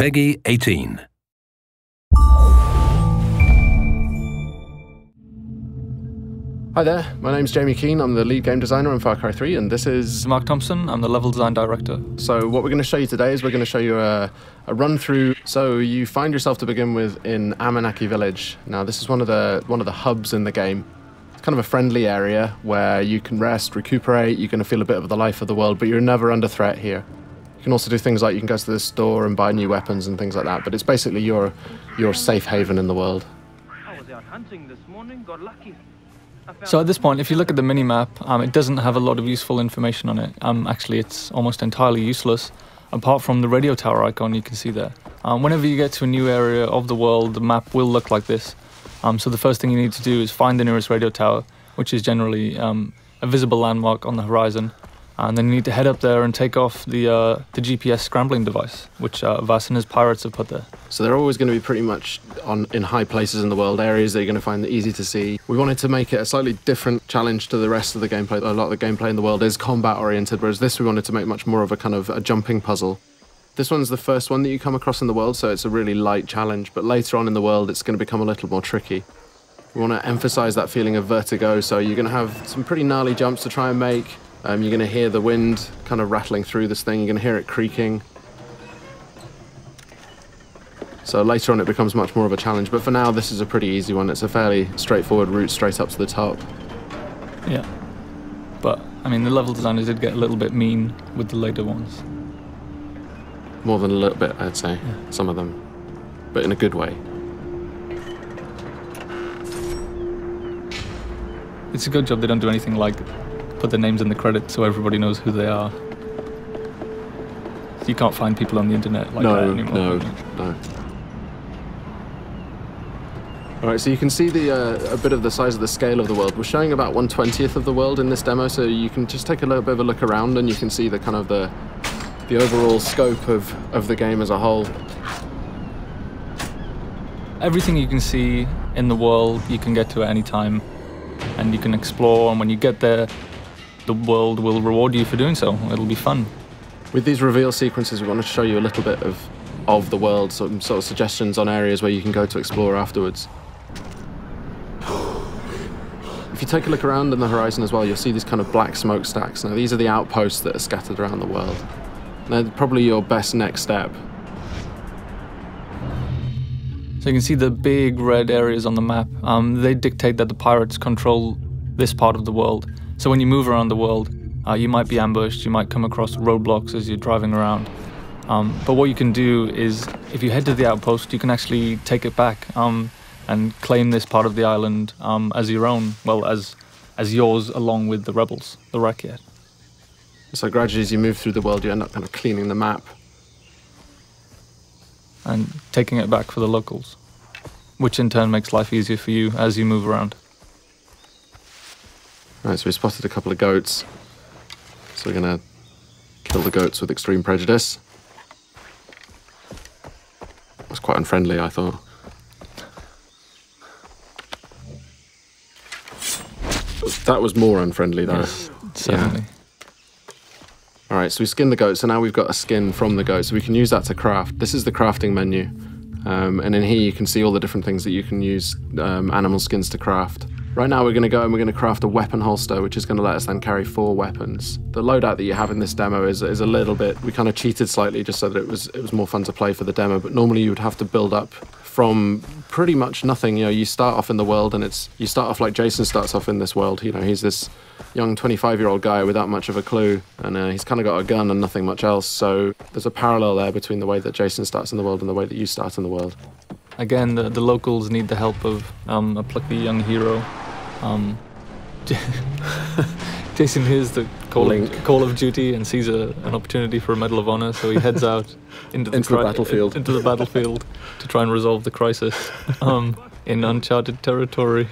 PEGI 18. Hi there, my name's Jamie Keane, I'm the lead game designer on Far Cry 3, and this is Mark Thompson, I'm the level design director. So what we're going to show you today is we're going to show you a run through. So you find yourself to begin with in Amanaki Village. Now this is one of the hubs in the game. It's kind of a friendly area where you can rest, recuperate, you're going to feel a bit of the life of the world, but you're never under threat here. You can also do things like you can go to the store and buy new weapons and things like that, but it's basically your safe haven in the world. I was out hunting this morning, got lucky. So at this point, if you look at the mini-map, it doesn't have a lot of useful information on it. Actually, it's almost entirely useless, apart from the radio tower icon you can see there. Whenever you get to a new area of the world, the map will look like this. So the first thing you need to do is find the nearest radio tower, which is generally a visible landmark on the horizon. And then you need to head up there and take off the GPS scrambling device, which Vaas and his pirates have put there. So they're always going to be pretty much in high places in the world, areas that you're going to find easy to see. We wanted to make it a slightly different challenge to the rest of the gameplay. A lot of the gameplay in the world is combat oriented, whereas this we wanted to make much more of a kind of a jumping puzzle. This one's the first one that you come across in the world, so it's a really light challenge, but later on in the world it's going to become a little more tricky. We want to emphasize that feeling of vertigo, so you're going to have some pretty gnarly jumps to try and make. You're going to hear the wind kind of rattling through this thing, you're going to hear it creaking. So later on it becomes much more of a challenge, but for now this is a pretty easy one. It's a fairly straightforward route straight up to the top. Yeah, but I mean the level designers did get a little bit mean with the later ones. More than a little bit, I'd say, yeah. Some of them, but in a good way. It's a good job they don't do anything like put their names in the credits so everybody knows who they are. You can't find people on the internet like that anymore. No. Alright, so you can see a bit of the size of the scale of the world. We're showing about 1/20th of the world in this demo, so you can just take a little bit of a look around and you can see the kind of the overall scope of the game as a whole. Everything you can see in the world you can get to at any time, and you can explore, and when you get there the world will reward you for doing so. It'll be fun. With these reveal sequences we want to show you a little bit of the world, some sort of suggestions on areas where you can go to explore afterwards. If you take a look around on the horizon as well, you'll see these kind of black smokestacks. Now these are the outposts that are scattered around the world. They're probably your best next step. So you can see the big red areas on the map. They dictate that the pirates control this part of the world. So when you move around the world, you might be ambushed, you might come across roadblocks as you're driving around. But what you can do is, if you head to the outpost, you can actually take it back and claim this part of the island as your own, well, as yours along with the rebels, the Rakyat. So gradually as you move through the world, you end up kind of cleaning the map. And taking it back for the locals, which in turn makes life easier for you as you move around. Right, so we spotted a couple of goats. So we're going to kill the goats with extreme prejudice. That's quite unfriendly, I thought. That was more unfriendly, though. Yes, certainly. Yeah. Alright, so we skinned the goat, so now we've got a skin from the goat, so we can use that to craft. This is the crafting menu, and in here you can see all the different things that you can use animal skins to craft. Right now we're going to go and we're going to craft a weapon holster, which is going to let us then carry 4 weapons. The loadout that you have in this demo is a little bit, we kind of cheated slightly just so that it was more fun to play for the demo, but normally you would have to build up from pretty much nothing. You know, you start off in the world and you start off like Jason starts off in this world. You know, he's this young 25-year-old guy without much of a clue, and he's kind of got a gun and nothing much else, so there's a parallel there between the way that Jason starts in the world and the way that you start in the world. Again, the locals need the help of a plucky young hero. Jason hears the call of duty and sees an opportunity for a Medal of Honor, so he heads out into the battlefield to try and resolve the crisis in uncharted territory.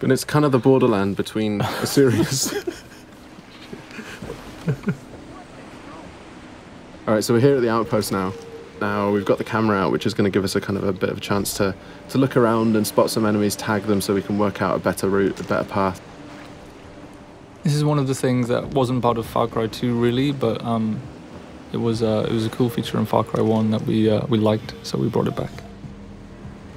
And it's kind of the borderland between a series. Alright, so we're here at the outpost now. Now we've got the camera out, which is going to give us a kind of a bit of a chance to look around and spot some enemies, tag them so we can work out a better route, a better path. This is one of the things that wasn't part of Far Cry 2 really, but It was a cool feature in Far Cry 1 that we liked, so we brought it back.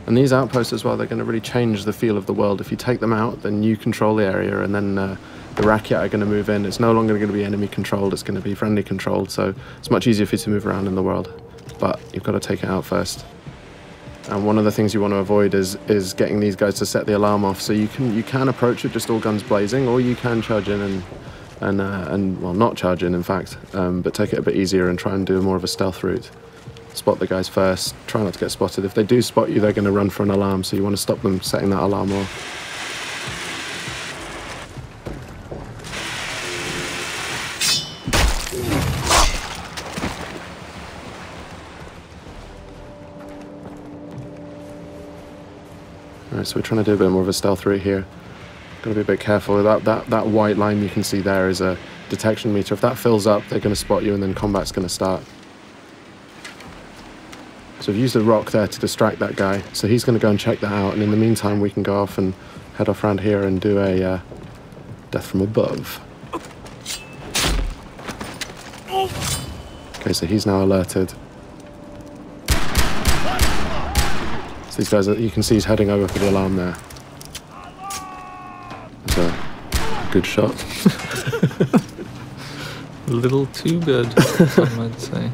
And these outposts as well, they're going to really change the feel of the world. If you take them out, then you control the area, and then the Rakyat are going to move in. It's no longer going to be enemy controlled, it's going to be friendly controlled, so it's much easier for you to move around in the world. But you've got to take it out first. And one of the things you want to avoid is getting these guys to set the alarm off. So you can approach it just all guns blazing, or you can charge in and well, not charge in fact, but take it a bit easier and try and do more of a stealth route. Spot the guys first, try not to get spotted. If they do spot you, they're going to run for an alarm, so you want to stop them setting that alarm off. Alright, so we're trying to do a bit more of a stealth route here. Got to be a bit careful. That white line you can see there is a detection meter. If that fills up, they're going to spot you, and then combat's going to start. So we've used a rock there to distract that guy, so he's going to go and check that out, and in the meantime we can go off and head off around here and do a death from above. Okay, so he's now alerted. So these guys, you can see he's heading over for the alarm there. That's a good shot. A little too good, some might say.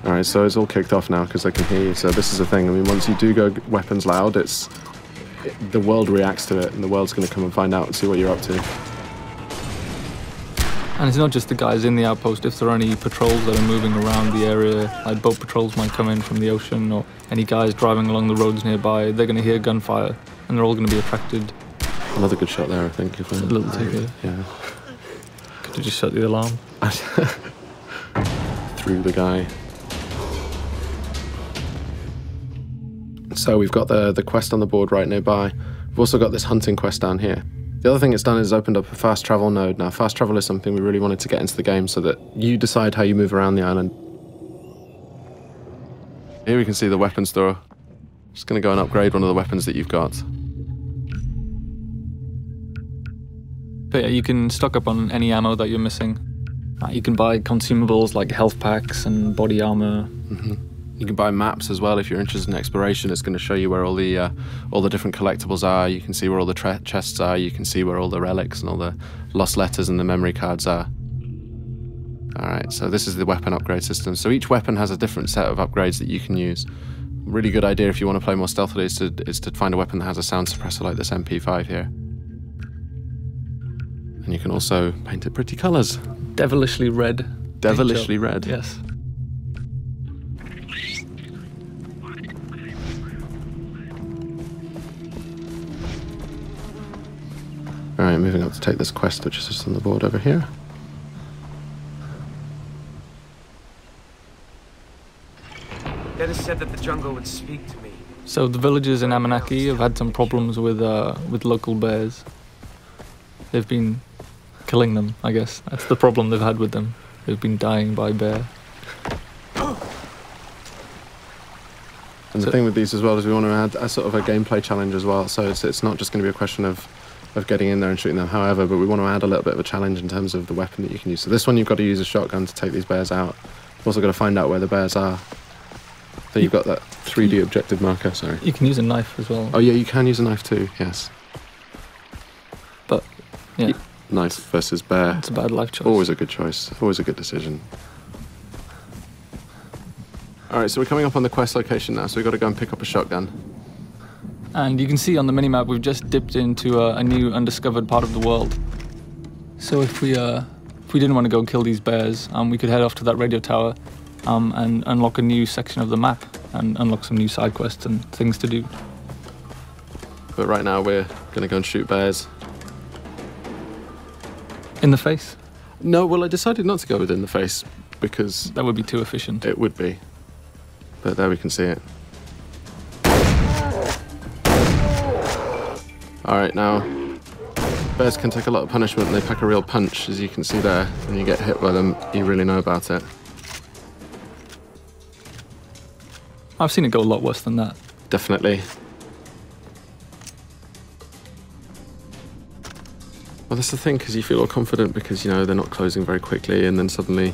Alright, so it's all kicked off now because I can hear you, so this is the thing. I mean, once you do go weapons loud, the world reacts to it, and the world's going to come and find out and see what you're up to. And it's not just the guys in the outpost. If there are any patrols that are moving around the area, like boat patrols might come in from the ocean, or any guys driving along the roads nearby, they're going to hear gunfire, and they're all going to be attracted. Another good shot there, I think. If a little too good. Yeah. Could you just shut the alarm? Through the guy. So we've got the quest on the board right nearby. We've also got this hunting quest down here. The other thing it's done is opened up a fast travel node. Now, fast travel is something we really wanted to get into the game so that you decide how you move around the island. Here we can see the weapon store. Just going to go and upgrade one of the weapons that you've got. But yeah, you can stock up on any ammo that you're missing. You can buy consumables like health packs and body armor. Mm-hmm. You can buy maps as well if you're interested in exploration. It's going to show you where all the different collectibles are. You can see where all the chests are. You can see where all the relics and all the lost letters and the memory cards are. Alright, so this is the weapon upgrade system. So each weapon has a different set of upgrades that you can use. Really good idea if you want to play more stealthily is to find a weapon that has a sound suppressor like this MP5 here. And you can also paint it pretty colours. Devilishly red. Devilishly red. Yes. Alright, moving up to take this quest, which is just on the board over here. Dennis said that the jungle would speak to me. So the villagers in Amanaki have had some problems with local bears. They've been killing them, I guess. That's the problem they've had with them. They've been dying by bear. And the thing with these as well is we want to add a sort of a gameplay challenge as well. So it's not just going to be a question of getting in there and shooting them, however, but we want to add a little bit of a challenge in terms of the weapon that you can use. So this one you've got to use a shotgun to take these bears out. You've also got to find out where the bears are. So you've got that 3D objective marker, sorry. You can use a knife as well. Oh yeah, you can use a knife too, yes. But, yeah. Knife versus bear. It's a bad life choice. Always a good choice, always a good decision. Alright, so we're coming up on the quest location now, so we've got to go and pick up a shotgun. And you can see on the minimap we've just dipped into a new undiscovered part of the world. So if we didn't want to go kill these bears, we could head off to that radio tower and unlock a new section of the map and unlock some new side quests and things to do. But right now we're going to go and shoot bears. In the face? No, well I decided not to go within the face because... That would be too efficient. It would be. But there we can see it. Alright, now, bears can take a lot of punishment and they pack a real punch, as you can see there. When you get hit by them, you really know about it. I've seen it go a lot worse than that. Definitely. Well, that's the thing, because you feel all confident because, you know, they're not closing very quickly and then suddenly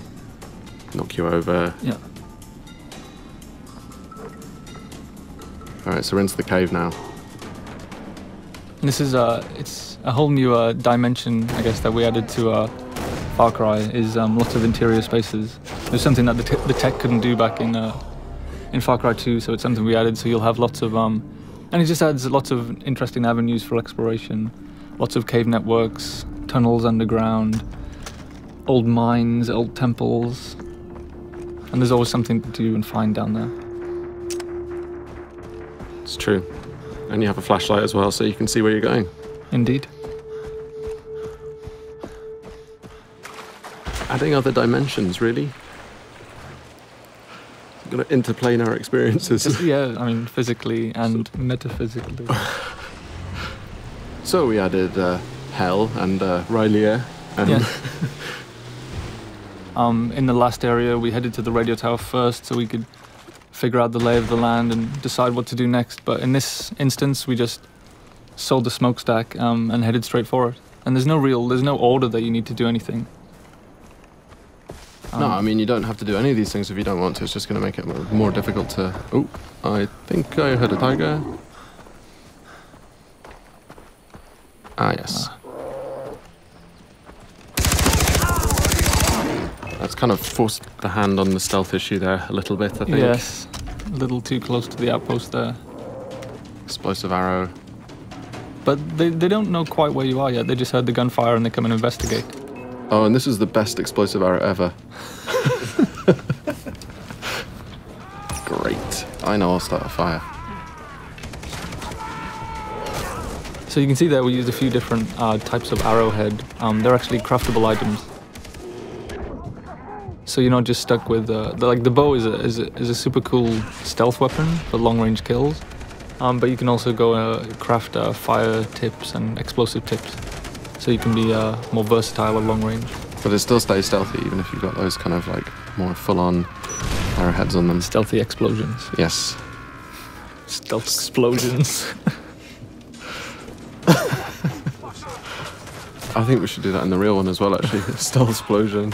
knock you over. Yeah. All right, so we're into the cave now. And this is it's a whole new dimension, I guess, that we added to Far Cry, is lots of interior spaces. There's something that the tech couldn't do back in Far Cry 2, so it's something we added, so you'll have lots of... and it just adds lots of interesting avenues for exploration. Lots of cave networks, tunnels underground, old mines, old temples. And there's always something to do and find down there. It's true. And you have a flashlight as well, so you can see where you're going. Indeed. Adding other dimensions, really? Going to interplane our experiences. Yeah, I mean, physically and metaphysically. So we added Hell and Rylea. And Yeah. In the last area, we headed to the radio tower first so we could figure out the lay of the land and decide what to do next. But in this instance, we just sold the smokestack and headed straight for it. And there's no order that you need to do anything. no, I mean, you don't have to do any of these things if you don't want to. It's just going to make it more difficult to... Oh, I think I heard a tiger. Ah, yes. That's kind of forced the hand on the stealth issue there a little bit, I think. Yes, a little too close to the outpost there. Explosive arrow. But they don't know quite where you are yet. They just heard the gunfire and they come and investigate. Oh, and this is the best explosive arrow ever. Great. I know I'll start a fire. So you can see there we used a few different types of arrowhead. They're actually craftable items. So you're not just stuck with the bow is a super cool stealth weapon for long-range kills, but you can also go craft fire tips and explosive tips, so you can be more versatile at long range. But it still stays stealthy, even if you've got those kind of like more full-on arrowheads on them. Stealthy explosions. Yes. Stealth explosions. I think we should do that in the real one as well, actually. Stealth explosion.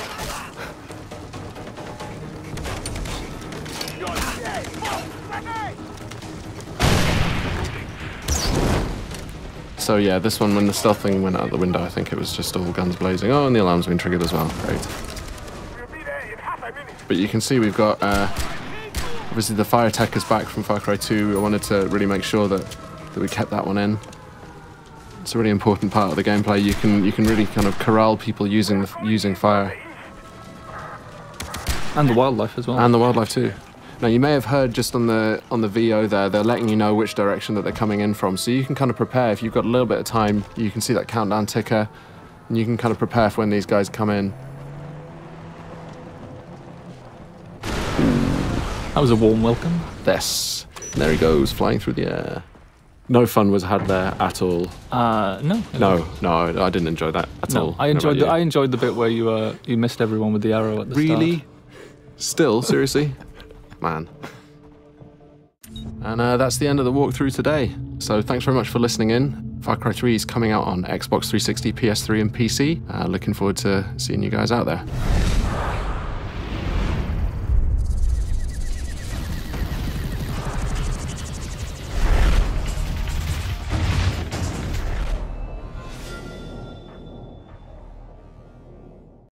So yeah, this one, when the stealth thing went out the window, I think it was just all guns blazing. Oh, and the alarm's been triggered as well. Great. But you can see we've got, obviously the fire tech is back from Far Cry 2. I wanted to really make sure that we kept that one in. It's a really important part of the gameplay. You can really kind of corral people using fire. And the wildlife as well. And the wildlife too. Now you may have heard just on the VO there, they're letting you know which direction that they're coming in from, so you can kind of prepare. If you've got a little bit of time, you can see that countdown ticker, and you can kind of prepare for when these guys come in. That was a warm welcome. Yes. And there he goes, flying through the air. No fun was had there at all. No. No, I didn't enjoy that at all. I enjoyed the bit where you missed everyone with the arrow at the start. Really? Still? Seriously? Man. And that's the end of the walkthrough today. So thanks very much for listening in. Far Cry 3 is coming out on Xbox 360, PS3 and PC. Looking forward to seeing you guys out there.